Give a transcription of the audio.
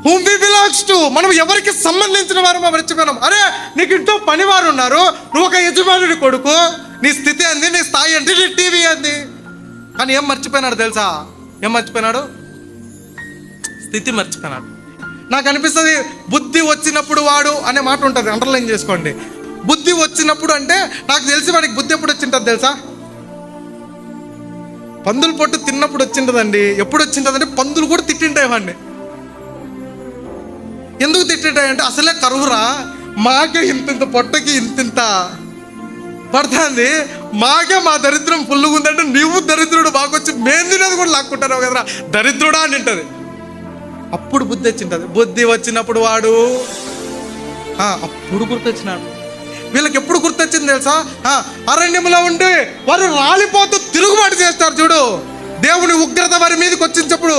whom we belongs to. మనం ఎవరికి సంబంధించిన వారమో మర్చిపోయినాం. అరే నీకు ఇంట్లో పనివారు ఉన్నారు, నువ్వు ఒక యజమానుడి కొడుకు, నీ స్థితి ఏంది, నీ స్థాయి ఏంటి, నీ టీవీ ఏంది. కానీ ఏం మర్చిపోయినాడు తెలుసా? ఏం మర్చిపోయినాడు? స్థితి మర్చిపోయినాడు. నాకు అనిపిస్తుంది బుద్ధి వచ్చినప్పుడు వాడు అనే మాట ఉంటుంది, అండర్లైన్ చేసుకోండి. బుద్ధి వచ్చినప్పుడు అంటే నాకు తెలిసి వాడికి బుద్ధి ఎప్పుడు వచ్చింటుంది తెలుసా? పందులు పొట్టు తిన్నప్పుడు వచ్చింటుందండి. ఎప్పుడు వచ్చింటుందంటే పందులు కూడా తిట్టింటాయి వాడిని. ఎందుకు తిట్టింటాయంటే అసలే కరువురా, మాకే ఇంతింత పొట్టకి ఇంతింత పడుతుంది, మాకే మా దరిద్రం ఫుల్లుగా ఉందంటే నీవు దరిద్రుడు బాగొచ్చి మేము తినేది కూడా లాక్కుంటారు కదరా దరిద్రుడా అని ఉంటుంది. అప్పుడు బుద్ధి వచ్చింటుంది. బుద్ధి వచ్చినప్పుడు వాడు అప్పుడు గుర్తొచ్చినాడు. వీళ్ళకి ఎప్పుడు గుర్తొచ్చింది తెలుసా? అరణ్యంలో ఉండి వారు రాలిపోతూ తిరుగుబాటు చేస్తారు చూడు, దేవుని ఉగ్రత వారి మీదకి వచ్చినప్పుడు